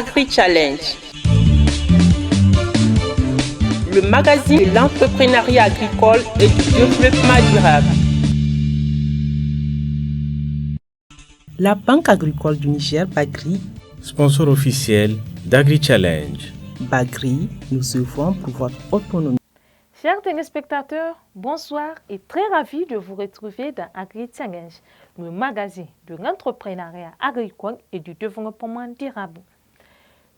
Agri-Challenge, le magazine de l'entrepreneuriat agricole et du développement durable. La Banque agricole du Niger, Bagri, sponsor officiel d'Agri-Challenge. Bagri, nous œuvrons pour votre autonomie. Chers téléspectateurs, bonsoir et très ravi de vous retrouver dans Agri-Challenge, le magazine de l'entrepreneuriat agricole et du développement durable.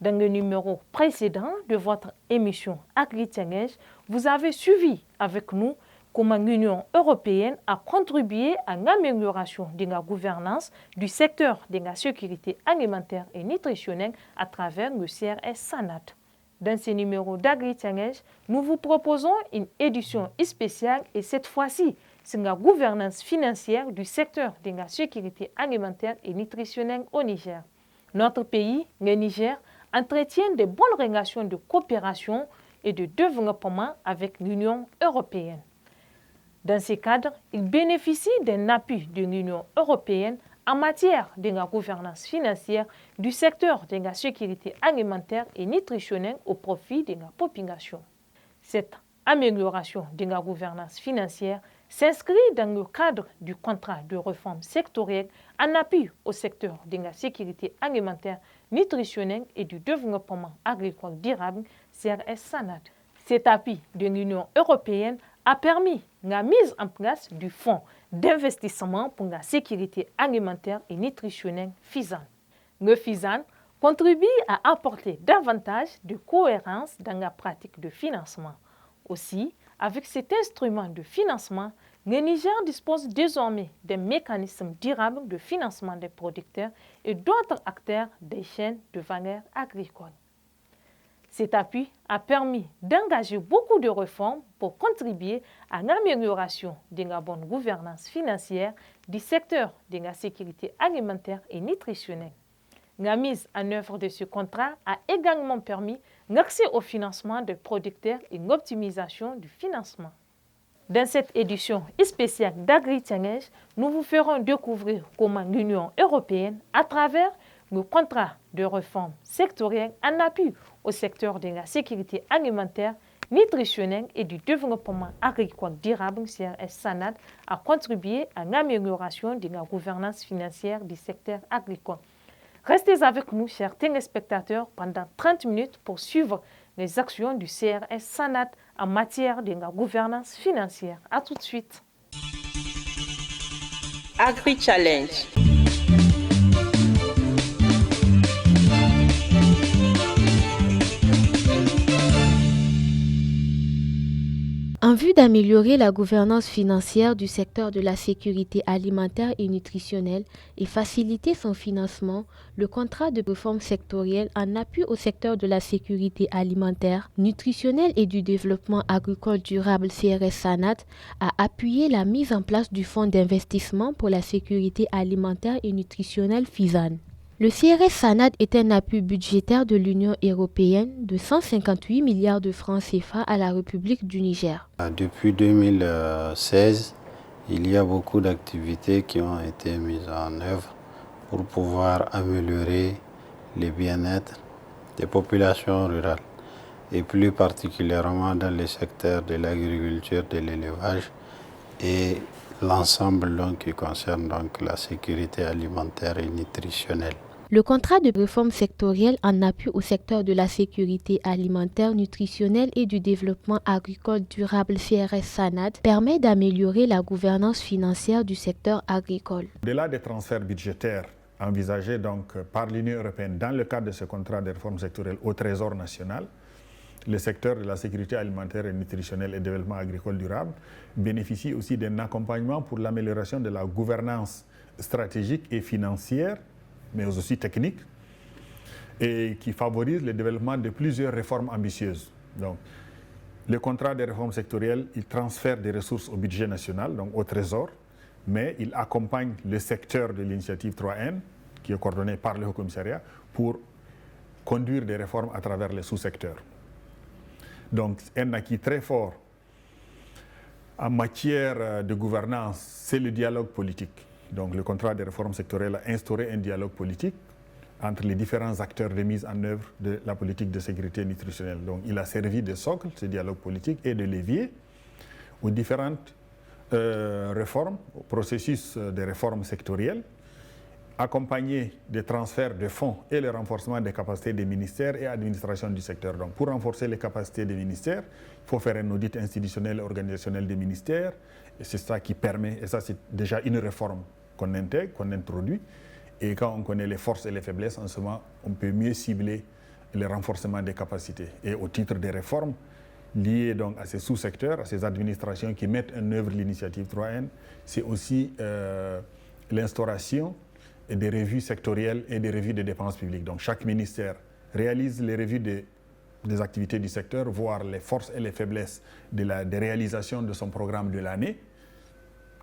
Dans le numéro précédent de votre émission Agri-Challenge, vous avez suivi avec nous comment l'Union européenne a contribué à l'amélioration de la gouvernance du secteur de la sécurité alimentaire et nutritionnelle à travers le CRS SANAT. Dans ce numéro d'Agri-Challenge, nous vous proposons une édition spéciale et cette fois-ci sur la gouvernance financière du secteur de la sécurité alimentaire et nutritionnelle au Niger. Notre pays, le Niger, entretient de bonnes relations de coopération et de développement avec l'Union européenne. Dans ce cadre, il bénéficie d'un appui de l'Union européenne en matière de la gouvernance financière du secteur de la sécurité alimentaire et nutritionnelle au profit de la population. Cette amélioration de la gouvernance financière s'inscrit dans le cadre du contrat de réforme sectorielle en appui au secteur de la sécurité alimentaire, nutritionnelle et du développement agricole durable, CRS SANAT. Cet appui de l'Union européenne a permis la mise en place du Fonds d'investissement pour la sécurité alimentaire et nutritionnelle FISAN. Le FISAN contribue à apporter davantage de cohérence dans la pratique de financement. Aussi, avec cet instrument de financement, le Niger dispose désormais d'un mécanisme durable de financement des producteurs et d'autres acteurs des chaînes de valeur agricole. Cet appui a permis d'engager beaucoup de réformes pour contribuer à l'amélioration de la bonne gouvernance financière du secteur de la sécurité alimentaire et nutritionnelle. La mise en œuvre de ce contrat a également permis l'accès au financement des producteurs et l'optimisation du financement. Dans cette édition spéciale d'Agri-Challenge, nous vous ferons découvrir comment l'Union européenne, à travers le contrat de réforme sectorielle en appui au secteur de la sécurité alimentaire, nutritionnelle et du développement agricole durable, CRS SANAT, a contribué à l'amélioration de la gouvernance financière du secteur agricole. Restez avec nous, chers téléspectateurs, pendant 30 minutes pour suivre les actions du CRS SANAT en matière de la gouvernance financière. A tout de suite. Agri-Challenge. En vue d'améliorer la gouvernance financière du secteur de la sécurité alimentaire et nutritionnelle et faciliter son financement, le contrat de réforme sectorielle en appui au secteur de la sécurité alimentaire, nutritionnelle et du développement agricole durable CRS SANAT a appuyé la mise en place du Fonds d'investissement pour la sécurité alimentaire et nutritionnelle FISAN. Le CRS SANAT est un appui budgétaire de l'Union européenne de 158 milliards de francs CFA à la République du Niger. Depuis 2016, il y a beaucoup d'activités qui ont été mises en œuvre pour pouvoir améliorer le bien-être des populations rurales et plus particulièrement dans les secteurs de l'agriculture, de l'élevage et l'ensemble qui concerne la sécurité alimentaire et nutritionnelle. Le contrat de réforme sectorielle en appui au secteur de la sécurité alimentaire, nutritionnelle et du développement agricole durable CRS SANAT permet d'améliorer la gouvernance financière du secteur agricole. Au-delà des transferts budgétaires envisagés par l'Union européenne dans le cadre de ce contrat de réforme sectorielle au Trésor national, le secteur de la sécurité alimentaire et nutritionnelle et développement agricole durable bénéficie aussi d'un accompagnement pour l'amélioration de la gouvernance stratégique et financière, mais aussi technique, et qui favorise le développement de plusieurs réformes ambitieuses. Donc, le contrat de réforme sectorielle, il transfère des ressources au budget national, donc au Trésor, mais il accompagne le secteur de l'initiative 3N, qui est coordonné par le Haut Commissariat, pour conduire des réformes à travers les sous-secteurs. Donc, un acquis très fort en matière de gouvernance, c'est le dialogue politique. Donc, le contrat de réforme sectorielle a instauré un dialogue politique entre les différents acteurs de mise en œuvre de la politique de sécurité nutritionnelle. Donc il a servi de socle, ce dialogue politique, et de levier aux différentes réformes, au processus de réformes sectorielles, accompagné des transferts de fonds et le renforcement des capacités des ministères et administrations du secteur. Donc pour renforcer les capacités des ministères, il faut faire un audit institutionnel et organisationnel des ministères, et c'est ça qui permet, et ça c'est déjà une réforme qu'on intègre, qu'on introduit, et quand on connaît les forces et les faiblesses, en ce moment, on peut mieux cibler le renforcement des capacités. Et au titre des réformes liées donc à ces sous-secteurs, à ces administrations qui mettent en œuvre l'initiative 3N, c'est aussi l'instauration des revues sectorielles et des revues des dépenses publiques. Donc chaque ministère réalise les revues des activités du secteur, voir les forces et les faiblesses des réalisations de son programme de l'année.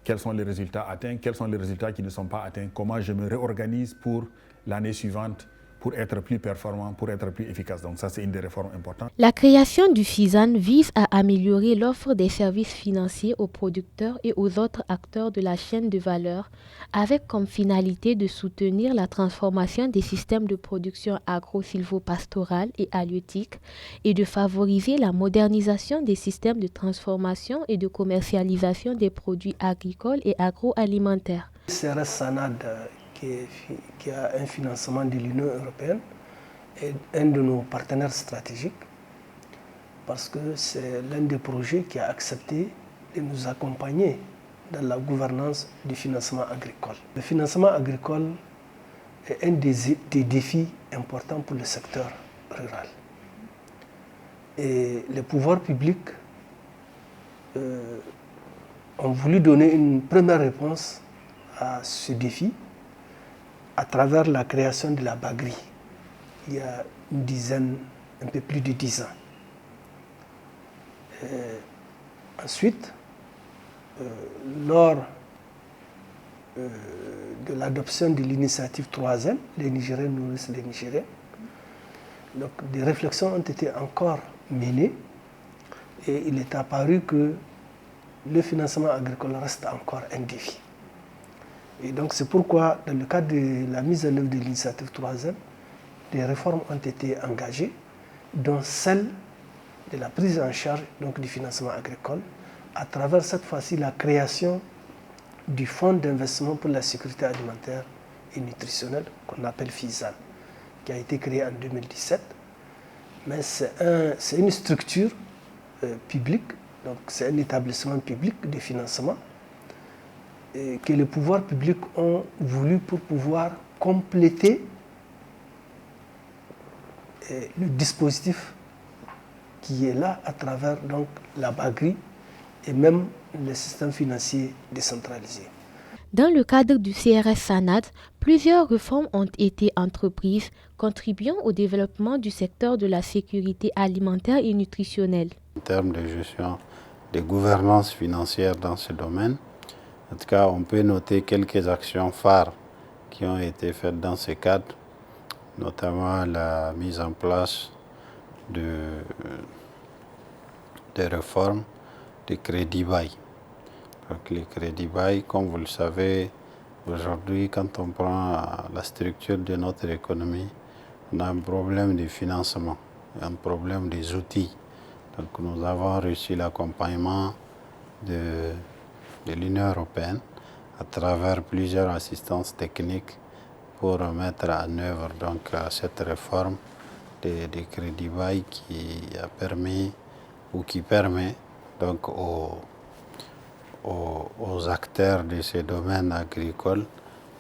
Quels sont les résultats atteints, quels sont les résultats qui ne sont pas atteints, comment je me réorganise pour l'année suivante pour être plus performant, pour être plus efficace. Donc ça, c'est une des réformes importantes. La création du FISAN vise à améliorer l'offre des services financiers aux producteurs et aux autres acteurs de la chaîne de valeur, avec comme finalité de soutenir la transformation des systèmes de production agro-sylvopastorale et halieutique et de favoriser la modernisation des systèmes de transformation et de commercialisation des produits agricoles et agroalimentaires. CRS SANAD, qui a un financement de l'Union européenne, est un de nos partenaires stratégiques parce que c'est l'un des projets qui a accepté de nous accompagner dans la gouvernance du financement agricole. Le financement agricole est un des défis importants pour le secteur rural. Et les pouvoirs publics ont voulu donner une première réponse à ce défi à travers la création de la Bagri, il y a un peu plus de 10 ans. Ensuite, lors de l'adoption de l'initiative 3N, les Nigériens nourrissent les Nigériens, donc des réflexions ont été encore menées et il est apparu que le financement agricole reste encore un défi. Et donc c'est pourquoi, dans le cadre de la mise en œuvre de l'initiative 3M, des réformes ont été engagées, dont celle de la prise en charge donc, du financement agricole, à travers cette fois-ci la création du Fonds d'investissement pour la sécurité alimentaire et nutritionnelle, qu'on appelle FISAN, qui a été créé en 2017. Mais c'est une structure publique, donc c'est un établissement public de financement, que les pouvoirs publics ont voulu pour pouvoir compléter le dispositif qui est là à travers donc, la Bagri et même le système financier décentralisé. Dans le cadre du CRS SANAD, plusieurs réformes ont été entreprises, contribuant au développement du secteur de la sécurité alimentaire et nutritionnelle. En termes de gestion de gouvernance financière dans ce domaine, en tout cas, on peut noter quelques actions phares qui ont été faites dans ce cadre, notamment la mise en place de réformes de crédit bail. Donc, les crédits bail, comme vous le savez, aujourd'hui, quand on prend la structure de notre économie, on a un problème de financement, un problème des outils. Donc, nous avons reçu l'accompagnement de l'Union européenne à travers plusieurs assistances techniques pour mettre en œuvre donc, cette réforme des crédits bail qui a permis ou qui permet donc, aux acteurs de ces domaines agricoles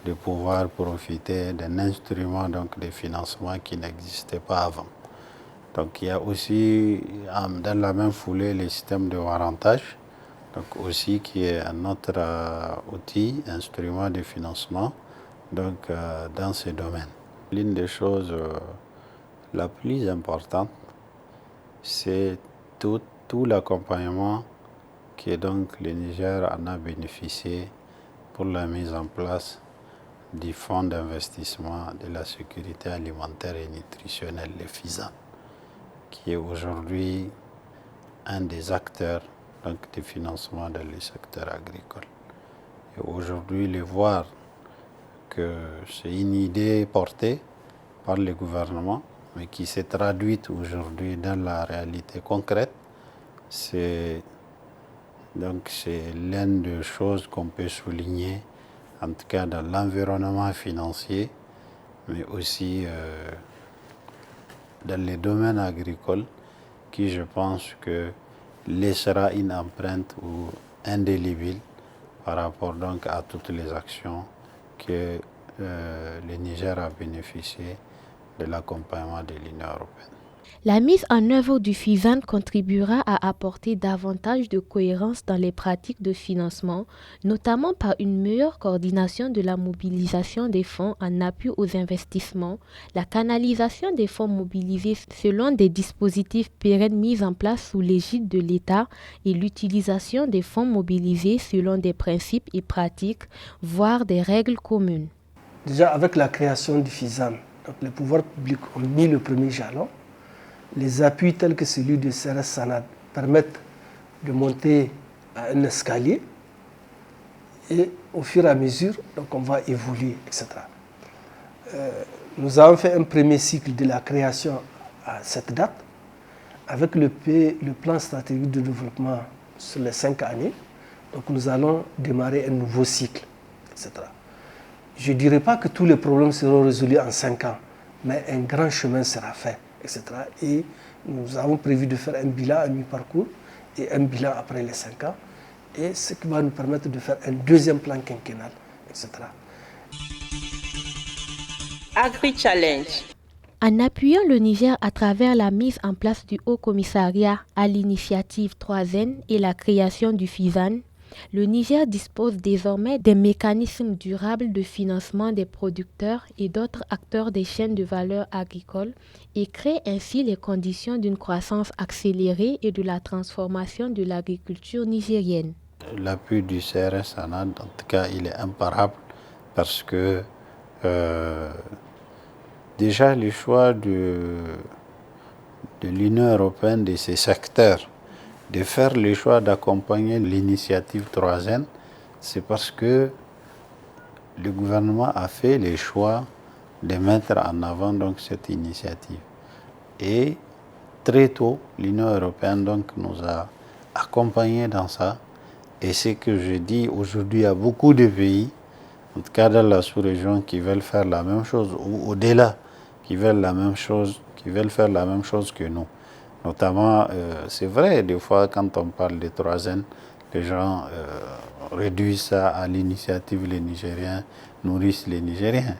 de pouvoir profiter d'un instrument donc, de financement qui n'existait pas avant. Donc il y a aussi dans la même foulée le système de warrantage, donc aussi qui est un autre outil, instrument de financement donc, dans ce domaine. L'une des choses la plus importante, c'est tout l'accompagnement que donc le Niger en a bénéficié pour la mise en place du Fonds d'investissement de la sécurité alimentaire et nutritionnelle, le FISAN, qui est aujourd'hui un des acteurs donc, de financement dans le secteur agricole. Et aujourd'hui, le voir que c'est une idée portée par le gouvernement, mais qui s'est traduite aujourd'hui dans la réalité concrète. C'est l'une des choses qu'on peut souligner, en tout cas dans l'environnement financier, mais aussi dans les domaines agricoles, qui je pense que laissera une empreinte ou indélébile par rapport donc à toutes les actions que le Niger a bénéficié de l'accompagnement de l'Union européenne. La mise en œuvre du FISAN contribuera à apporter davantage de cohérence dans les pratiques de financement, notamment par une meilleure coordination de la mobilisation des fonds en appui aux investissements, la canalisation des fonds mobilisés selon des dispositifs pérennes mis en place sous l'égide de l'État et l'utilisation des fonds mobilisés selon des principes et pratiques, voire des règles communes. Déjà, avec la création du FISAN, donc les pouvoirs publics ont mis le premier jalon. Les appuis tels que celui de CRS Sanad permettent de monter à un escalier et au fur et à mesure, donc on va évoluer, etc. Nous avons fait un premier cycle de la création à cette date avec le plan stratégique de développement sur les 5 années. Donc nous allons démarrer un nouveau cycle, etc. Je ne dirais pas que tous les problèmes seront résolus en 5 ans, mais un grand chemin sera fait, etc. Et nous avons prévu de faire un bilan à mi-parcours et un bilan après les 5 ans, et ce qui va nous permettre de faire un deuxième plan quinquennal, etc. Agri-Challenge. En appuyant le Niger à travers la mise en place du Haut Commissariat à l'initiative 3N et la création du FISAN, le Niger dispose désormais des mécanismes durables de financement des producteurs et d'autres acteurs des chaînes de valeur agricoles et crée ainsi les conditions d'une croissance accélérée et de la transformation de l'agriculture nigérienne. L'appui du CRS Sanad, en tout cas, il est imparable parce que déjà le choix de l'Union européenne de ces secteurs, de faire le choix d'accompagner l'initiative 3N, c'est parce que le gouvernement a fait le choix de mettre en avant donc cette initiative. Et très tôt, l'Union européenne donc nous a accompagnés dans ça. Et c'est que je dis aujourd'hui, il y a beaucoup de pays, en tout cas dans la sous-région, qui veulent faire la même chose, ou au-delà, qui veulent faire la même chose que nous. Notamment, c'est vrai, des fois, quand on parle de 3N, les gens réduisent ça à l'initiative les Nigériens nourrissent les Nigériens.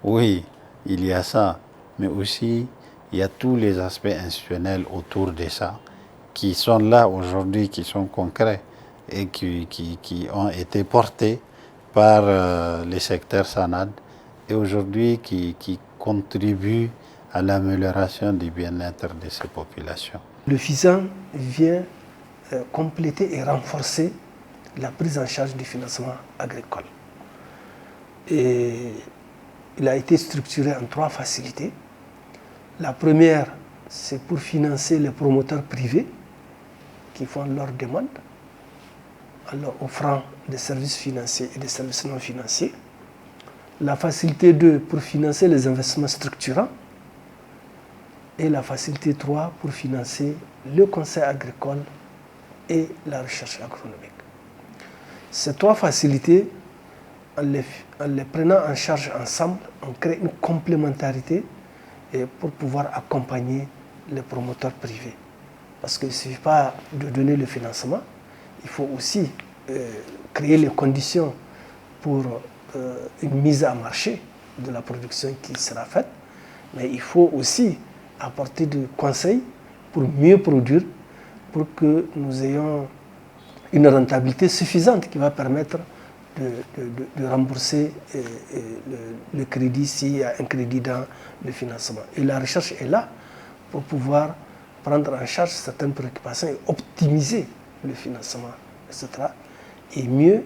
Oui, il y a ça, mais aussi, il y a tous les aspects institutionnels autour de ça, qui sont là aujourd'hui, qui sont concrets et qui ont été portés par les secteurs SANAD et aujourd'hui qui contribuent à l'amélioration du bien-être de ces populations. Le FISAN vient compléter et renforcer la prise en charge du financement agricole. Et il a été structuré en 3 facilités. La première, c'est pour financer les promoteurs privés qui font leurs demandes en leur offrant des services financiers et des services non financiers. La facilité 2, pour financer les investissements structurants. Et la facilité 3 pour financer le conseil agricole et la recherche agronomique. Ces 3 facilités, en les prenant en charge ensemble, on crée une complémentarité pour pouvoir accompagner les promoteurs privés. Parce qu'il ne suffit pas de donner le financement, il faut aussi créer les conditions pour une mise en marché de la production qui sera faite, mais il faut aussi apporter des conseils pour mieux produire, pour que nous ayons une rentabilité suffisante qui va permettre de rembourser le crédit s'il y a un crédit dans le financement. Et la recherche est là pour pouvoir prendre en charge certaines préoccupations et optimiser le financement, etc. Et mieux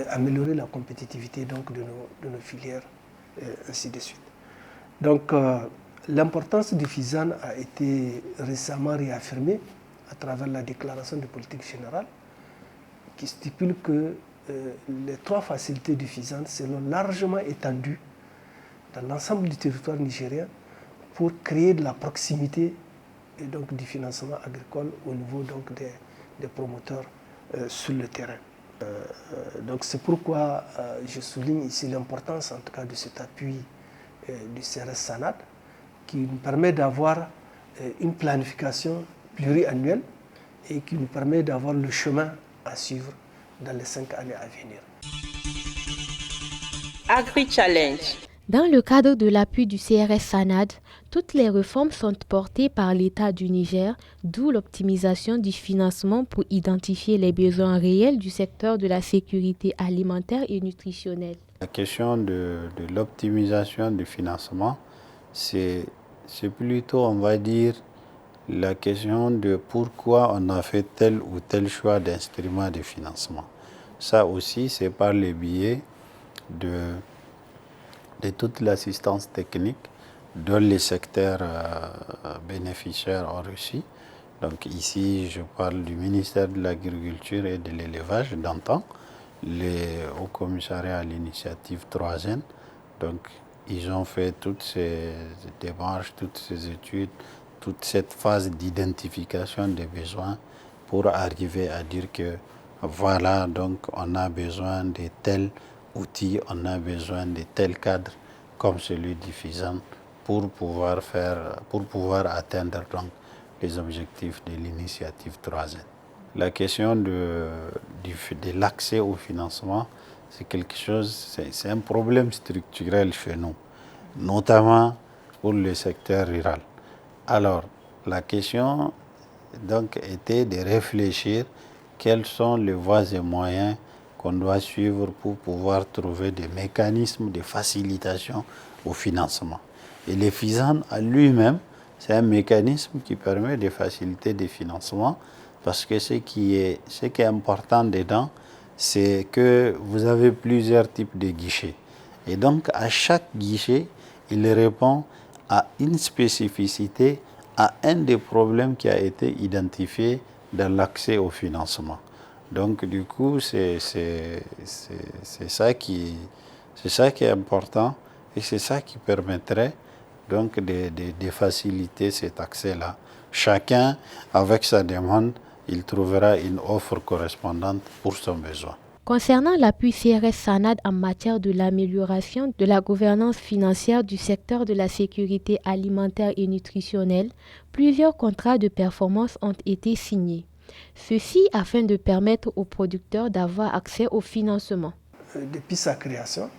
améliorer la compétitivité donc, de nos filières, ainsi de suite. Donc, l'importance du FISAN a été récemment réaffirmée à travers la déclaration de politique générale qui stipule que les 3 facilités du FISAN seront largement étendues dans l'ensemble du territoire nigérien pour créer de la proximité et donc du financement agricole au niveau donc des promoteurs sur le terrain. Donc c'est pourquoi je souligne ici l'importance en tout cas de cet appui du CRS SANAD qui nous permet d'avoir une planification pluriannuelle et qui nous permet d'avoir le chemin à suivre dans les 5 années à venir. Agri-Challenge. Dans le cadre de l'appui du CRS SANAD, toutes les réformes sont portées par l'État du Niger, d'où l'optimisation du financement pour identifier les besoins réels du secteur de la sécurité alimentaire et nutritionnelle. La question de l'optimisation du financement, c'est plutôt, on va dire, la question de pourquoi on a fait tel ou tel choix d'instrument de financement. Ça aussi, c'est par le biais de toute l'assistance technique dont les secteurs bénéficiaires ont reçu. Donc ici, je parle du ministère de l'Agriculture et de l'Élevage d'antan, les Hauts Commissariats à l'initiative 3N. Donc ils ont fait toutes ces démarches, toutes ces études, toute cette phase d'identification des besoins pour arriver à dire que voilà, donc on a besoin de tel outil, on a besoin de tel cadre comme celui du FISAN pour pouvoir atteindre donc les objectifs de l'initiative 3N. La question de l'accès au financement, c'est quelque chose, c'est un problème structurel chez nous, notamment pour le secteur rural. Alors, la question donc était de réfléchir quelles sont les voies et moyens qu'on doit suivre pour pouvoir trouver des mécanismes de facilitation au financement. Et le FISAN à lui-même, c'est un mécanisme qui permet de faciliter des financements parce que ce qui est important dedans, c'est que vous avez plusieurs types de guichets. Et donc, à chaque guichet, il répond à une spécificité, à un des problèmes qui a été identifié dans l'accès au financement. Donc, du coup, c'est ça qui est important et c'est ça qui permettrait donc de faciliter cet accès-là. Chacun, avec sa demande, il trouvera une offre correspondante pour son besoin. Concernant l'appui CRS SANAD en matière de l'amélioration de la gouvernance financière du secteur de la sécurité alimentaire et nutritionnelle, plusieurs contrats de performance ont été signés. Ceci afin de permettre aux producteurs d'avoir accès au financement. Depuis sa création,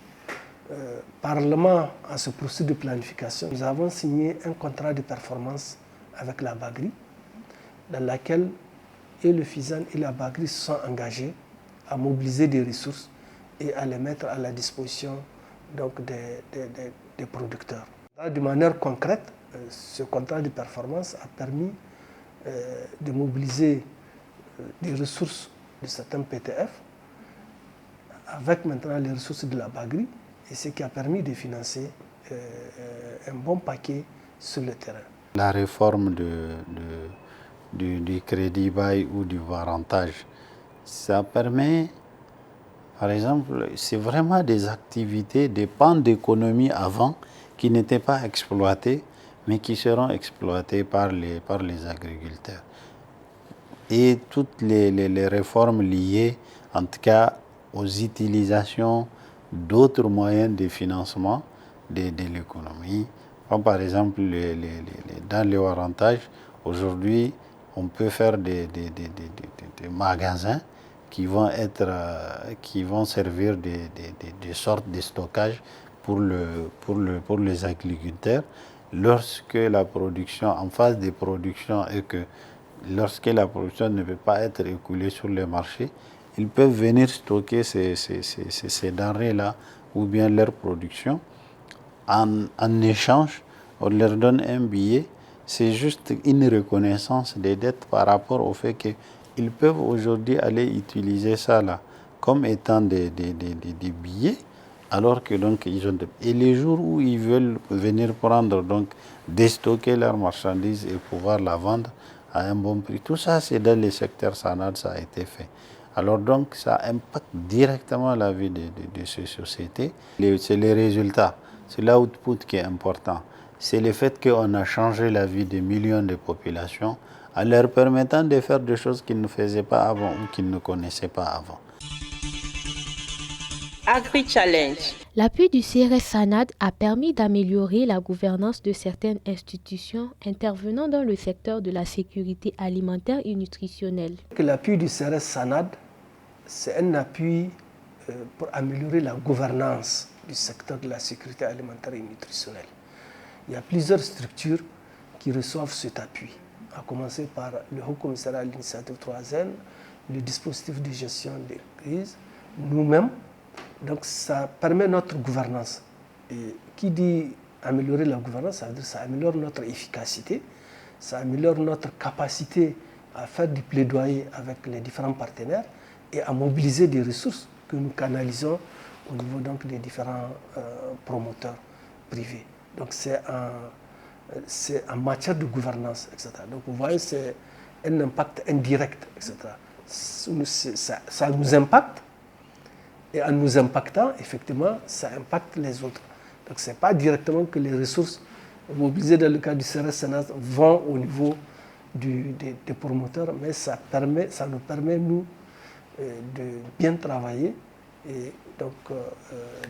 parallèlement à ce processus de planification, nous avons signé un contrat de performance avec la Bagri, dans laquelle et le FISAN et la Bagri se sont engagés à mobiliser des ressources et à les mettre à la disposition donc, des producteurs. De manière concrète, ce contrat de performance a permis de mobiliser des ressources de certains PTF avec maintenant les ressources de la Bagri, et ce qui a permis de financer un bon paquet sur le terrain. La réforme du crédit bail ou du varantage, ça permet, par exemple, c'est vraiment des activités, des pans d'économie avant qui n'étaient pas exploités, mais qui seront exploités par les agriculteurs. Et toutes les réformes liées, en tout cas, aux utilisations d'autres moyens de financement de l'économie. Comme par exemple, dans le varantage, aujourd'hui, on peut faire des magasins qui vont servir de sortes de stockage pour les agriculteurs lorsque la production, en phase de production, et que lorsque la production ne peut pas être écoulée sur le marché, ils peuvent venir stocker ces denrées-là ou bien leur production. En échange, on leur donne un billet. C'est juste une reconnaissance des dettes par rapport au fait qu'ils peuvent aujourd'hui aller utiliser ça là comme étant des billets, alors que donc ils ont et les jours où ils veulent venir prendre, donc déstocker leurs marchandises et pouvoir la vendre à un bon prix. Tout ça, c'est dans les secteurs SANAD, ça a été fait. Alors donc, ça impacte directement la vie de ces sociétés. C'est les résultats. c'est l'output qui est important. C'est le fait qu'on a changé la vie de millions de populations en leur permettant de faire des choses qu'ils ne faisaient pas avant ou qu'ils ne connaissaient pas avant. Agri-Challenge. L'appui du CRS SANAD a permis d'améliorer la gouvernance de certaines institutions intervenant dans le secteur de la sécurité alimentaire et nutritionnelle. L'appui du CRS SANAD, c'est un appui pour améliorer la gouvernance du secteur de la sécurité alimentaire et nutritionnelle. Il y a plusieurs structures qui reçoivent cet appui, à commencer par le Haut Commissariat à l'initiative 3N, le dispositif de gestion des crises, nous-mêmes. Donc ça permet notre gouvernance. Et qui dit améliorer la gouvernance, ça veut dire que ça améliore notre efficacité, ça améliore notre capacité à faire du plaidoyer avec les différents partenaires et à mobiliser des ressources que nous canalisons au niveau donc, des différents promoteurs privés. Donc c'est en matière de gouvernance, etc. Donc vous voyez, c'est un impact indirect, etc. Ça nous impacte. Et en nous impactant, effectivement, ça impacte les autres. Donc ce n'est pas directement que les ressources mobilisées dans le cadre du CRS SANAD vont au niveau des promoteurs, mais ça nous permet, nous, de bien travailler et donc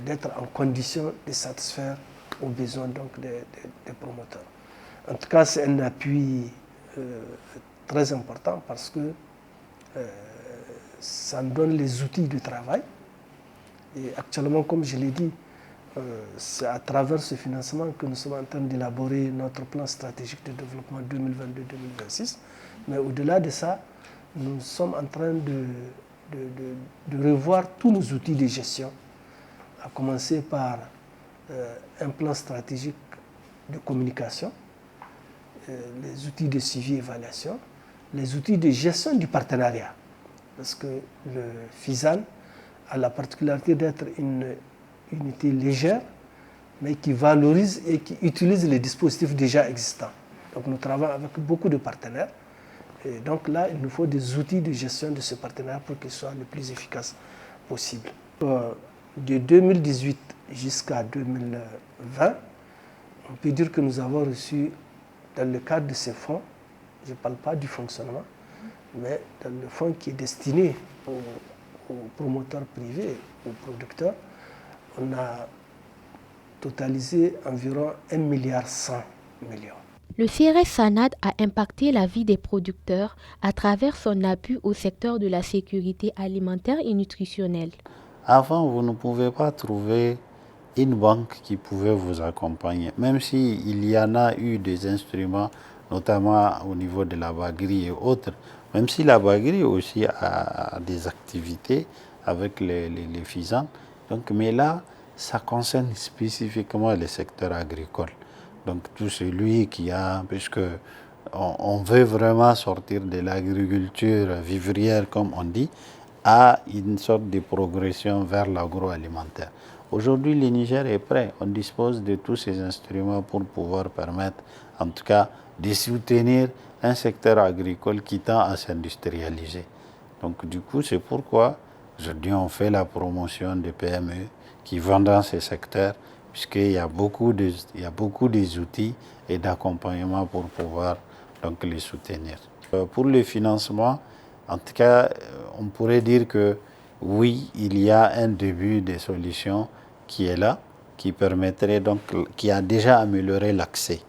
d'être en condition de satisfaire aux besoins donc, des promoteurs. En tout cas, c'est un appui très important parce que ça nous donne les outils de travail. Et actuellement, comme je l'ai dit, c'est à travers ce financement que nous sommes en train d'élaborer notre plan stratégique de développement 2022-2026. Mais au-delà de ça, nous sommes en train de revoir tous nos outils de gestion, à commencer par un plan stratégique de communication, les outils de suivi et évaluation, les outils de gestion du partenariat. Parce que le FISAN a la particularité d'être une unité légère, mais qui valorise et qui utilise les dispositifs déjà existants. Donc nous travaillons avec beaucoup de partenaires. Et donc là, il nous faut des outils de gestion de ce partenariat pour qu'ils soient le plus efficaces possible. De 2018 jusqu'à 2020, on peut dire que nous avons reçu, dans le cadre de ces fonds, je ne parle pas du fonctionnement, mais dans le fonds qui est destiné aux promoteurs privés, aux producteurs, on a totalisé environ 1,1 milliard. Le CRS SANAD a impacté la vie des producteurs à travers son appui au secteur de la sécurité alimentaire et nutritionnelle. Avant, vous ne pouvez pas trouver une banque qui pouvait vous accompagner, même s'il y en a eu des instruments, notamment au niveau de la baguerie et autres, même si la baguerie aussi a des activités avec les FISAN. Donc, mais là, ça concerne spécifiquement le secteur agricole. Donc tout celui qui a, puisque on veut vraiment sortir de l'agriculture vivrière, comme on dit, à une sorte de progression vers l'agroalimentaire. Aujourd'hui, le Niger est prêt. On dispose de tous ces instruments pour pouvoir permettre, en tout cas, de soutenir un secteur agricole qui tend à s'industrialiser. Donc du coup, c'est pourquoi aujourd'hui on fait la promotion des PME qui vendent dans ces secteurs, puisqu'il y a beaucoup des outils et d'accompagnement pour pouvoir donc les soutenir. Pour le financement, en tout cas, on pourrait dire que oui, il y a un début de solution qui est là, qui permettrait donc, qui a déjà amélioré l'accès,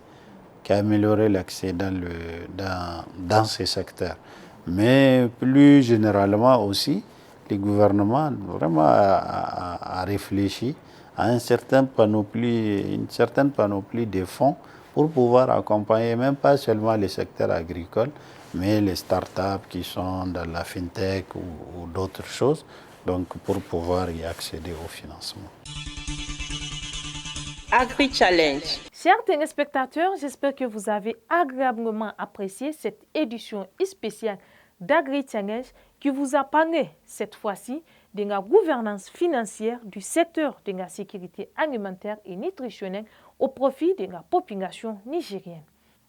dans ces secteurs. Mais plus généralement aussi, le gouvernement vraiment a réfléchi à une certaine panoplie de fonds pour pouvoir accompagner même pas seulement les secteurs agricoles, mais les startups qui sont dans la fintech ou d'autres choses, donc pour pouvoir y accéder au financement. Agri-Challenge. Chers téléspectateurs, j'espère que vous avez agréablement apprécié cette édition spéciale d'Agri-Challenge qui vous a parlé cette fois-ci de la gouvernance financière du secteur de la sécurité alimentaire et nutritionnelle au profit de la population nigérienne.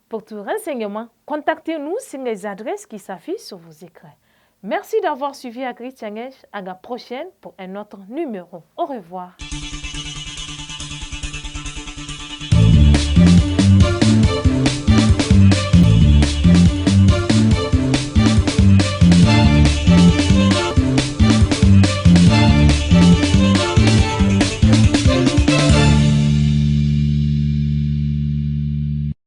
Pour tout renseignement, contactez-nous sur les adresses qui s'affichent sur vos écrans. Merci d'avoir suivi Agri-Challenge. À la prochaine pour un autre numéro. Au revoir.